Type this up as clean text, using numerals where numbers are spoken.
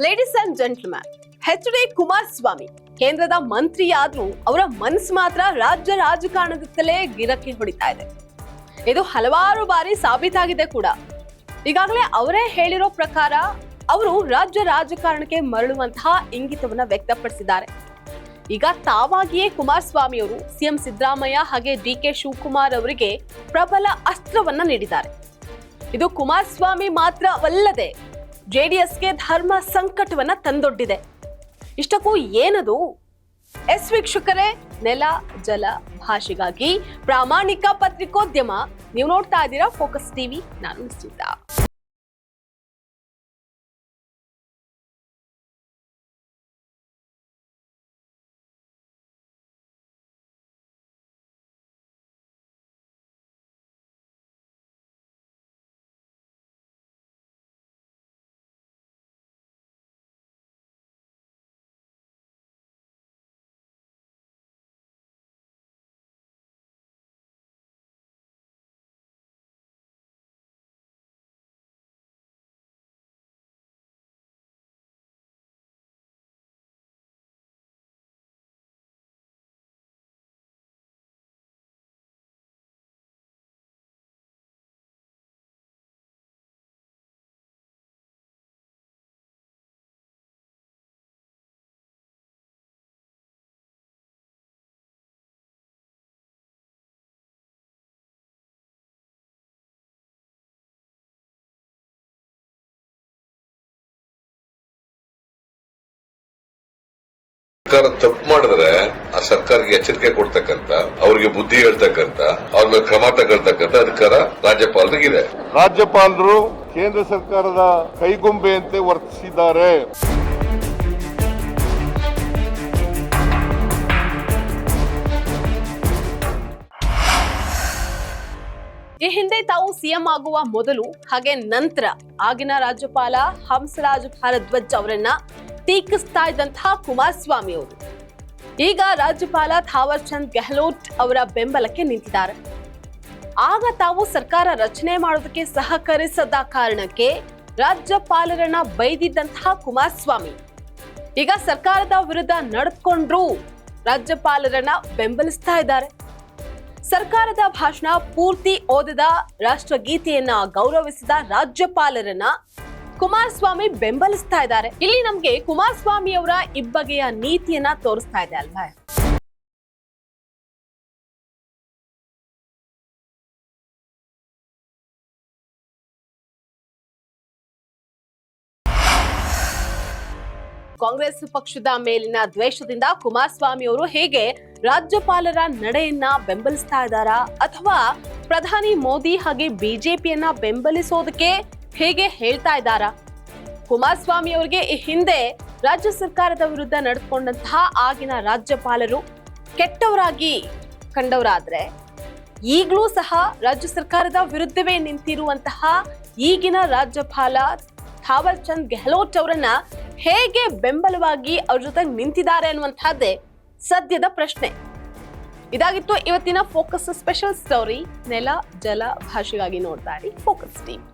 Ladies and gentleman, H D. Kumaraswamy ಕೇಂದ್ರದ ಮಂತ್ರಿಯಾದ್ರೂ ಅವರ ಮನಸ್ಸು ಮಾತ್ರ ರಾಜ್ಯ ರಾಜಕಾರಣದತ್ತಲೇ ಗಿರಕಿ ಹೊಡಿತಾ ಇದೆ. ಇದು ಹಲವಾರು ಬಾರಿ ಸಾಬೀತಾಗಿದೆ ಕೂಡ. ಈಗಾಗಲೇ ಅವರೇ ಹೇಳಿರೋ ಪ್ರಕಾರ ಅವರು ರಾಜ್ಯ ರಾಜಕಾರಣಕ್ಕೆ ಮರಳುವಂತಹ ಇಂಗಿತವನ್ನ ವ್ಯಕ್ತಪಡಿಸಿದ್ದಾರೆ. ಈಗ ತಾವಾಗಿಯೇ ಕುಮಾರಸ್ವಾಮಿ ಅವರು ಸಿಎಂ ಸಿದ್ದರಾಮಯ್ಯ ಹಾಗೆ ಡಿ.ಕೆ. ಶಿವಕುಮಾರ್ ಅವರಿಗೆ ಪ್ರಬಲ ಅಸ್ತ್ರವನ್ನ ನೀಡಿದ್ದಾರೆ. ಇದು ಕುಮಾರಸ್ವಾಮಿ ಮಾತ್ರವಲ್ಲದೆ ಜೆಡಿಎಸ್ಗೆ ಧರ್ಮ ಸಂಕಟವನ್ನ ತಂದೊಡ್ಡಿದೆ. ಇಷ್ಟಕ್ಕೂ ಏನದು? ವೀಕ್ಷಕರೇ, ನೆಲ ಜಲ ಭಾಷೆಗಾಗಿ ಪ್ರಾಮಾಣಿಕ ಪತ್ರಿಕೋದ್ಯಮ. ನೀವು ನೋಡ್ತಾ ಇದ್ದೀರಾ ಫೋಕಸ್ ಟಿವಿ. ನಾನು ನಿಶ್ಚಿತ. ಸರ್ಕಾರ ತಪ್ಪು ಮಾಡಿದ್ರೆ ಆ ಸರ್ಕಾರಕ್ಕೆ ಎಚ್ಚರಿಕೆ ಕೊಡ್ತಕ್ಕಂತ, ಅವ್ರಿಗೆ ಬುದ್ಧಿ ಹೇಳ್ತಕ್ಕಂತ, ಅವ್ರ ಮೇಲೆ ಕ್ರಮ ತಗೊಳ್ತಕ್ಕಂತ ಅಧಿಕಾರ ರಾಜ್ಯಪಾಲರಿಗಿದೆ. ರಾಜ್ಯಪಾಲರು ಕೇಂದ್ರ ಸರ್ಕಾರದ ಕೈಗೊಂಬೆಯಂತೆ ವರ್ತಿಸಿದ್ದಾರೆ. ಈ ಹಿಂದೆ ತಾವು ಸಿಎಂ ಆಗುವ ಮೊದಲು ಹಾಗೆ ನಂತರ ಆಗಿನ ರಾಜ್ಯಪಾಲ ಹಂಸರಾಜ್ ಭಾರದ್ವಾಜ್ ಅವರನ್ನ ಟೀಕಿಸ್ತಾ ಇದ್ದಂತಹ ಕುಮಾರಸ್ವಾಮಿ ಅವರು ಈಗ ರಾಜ್ಯಪಾಲ ಥಾವರ್ ಚಂದ್ ಗೆಹ್ಲೋಟ್ ಅವರ ಬೆಂಬಲಕ್ಕೆ ನಿಂತಿದ್ದಾರೆ. ಆಗ ತಾವು ಸರ್ಕಾರ ರಚನೆ ಮಾಡೋದಕ್ಕೆ ಸಹಕರಿಸದ ಕಾರಣಕ್ಕೆ ರಾಜ್ಯಪಾಲರನ್ನ ಬೈದಿದ್ದಂತಹ ಕುಮಾರಸ್ವಾಮಿ ಈಗ ಸರ್ಕಾರದ ವಿರುದ್ಧ ನಡೆದುಕೊಂಡ್ರು ರಾಜ್ಯಪಾಲರನ್ನ ಬೆಂಬಲಿಸ್ತಾ ಇದ್ದಾರೆ. ಸರ್ಕಾರದ ಭಾಷಣ ಪೂರ್ತಿ ಓದಿದ ರಾಷ್ಟ್ರಗೀತೆಯನ್ನ ಗೌರವಿಸಿದ ರಾಜ್ಯಪಾಲರನ್ನ ಕುಮಾರಸ್ವಾಮಿ ಬೆಂಬಲಿಸ್ತಾ ಇದ್ದಾರೆ. ಇಲ್ಲಿ ನಮ್ಗೆ ಕುಮಾರಸ್ವಾಮಿ ಅವರ ಇಬ್ಬಗೆಯ ನೀತಿಯನ್ನ ತೋರಿಸ್ತಾ ಇದೆ ಅಲ್ವಾ? ಕಾಂಗ್ರೆಸ್ ಪಕ್ಷದ ಮೇಲಿನ ದ್ವೇಷದಿಂದ ಕುಮಾರಸ್ವಾಮಿ ಅವರು ಹೇಗೆ ರಾಜ್ಯಪಾಲರ ನಡೆಯನ್ನ ಬೆಂಬಲಿಸ್ತಾ ಇದ್ದಾರಾ, ಅಥವಾ ಪ್ರಧಾನಿ ಮೋದಿ ಹಾಗೆ ಬಿಜೆಪಿಯನ್ನ ಬೆಂಬಲಿಸೋದಕ್ಕೆ ಹೇಗೆ ಹೇಳ್ತಾ ಇದ್ದಾರಾ? ಕುಮಾರಸ್ವಾಮಿ ಅವರಿಗೆ ಈ ಹಿಂದೆ ರಾಜ್ಯ ಸರ್ಕಾರದ ವಿರುದ್ಧ ನಡೆದುಕೊಂಡಂತಹ ಆಗಿನ ರಾಜ್ಯಪಾಲರು ಕೆಟ್ಟವರಾಗಿ ಕಂಡವರಾದ್ರೆ ಈಗಲೂ ಸಹ ರಾಜ್ಯ ಸರ್ಕಾರದ ವಿರುದ್ಧವೇ ನಿಂತಿರುವಂತಹ ಈಗಿನ ರಾಜ್ಯಪಾಲ ಥಾವರ್ ಚಂದ್ ಗೆಹ್ಲೋಟ್ ಅವರನ್ನ ಹೇಗೆ ಬೆಂಬಲವಾಗಿ ಅವ್ರ ಜೊತೆ ನಿಂತಿದ್ದಾರೆ ಅನ್ನುವಂತಹದ್ದೇ ಸದ್ಯದ ಪ್ರಶ್ನೆ. ಇದಾಗಿತ್ತು ಇವತ್ತಿನ ಫೋಕಸ್ ಸ್ಪೆಷಲ್ ಸ್ಟೋರಿ. ನೆಲ ಜಲ ಭಾಷೆಗಾಗಿ ನೋಡ್ತಾ ಇರಿ ಫೋಕಸ್ ಟೀಮ್.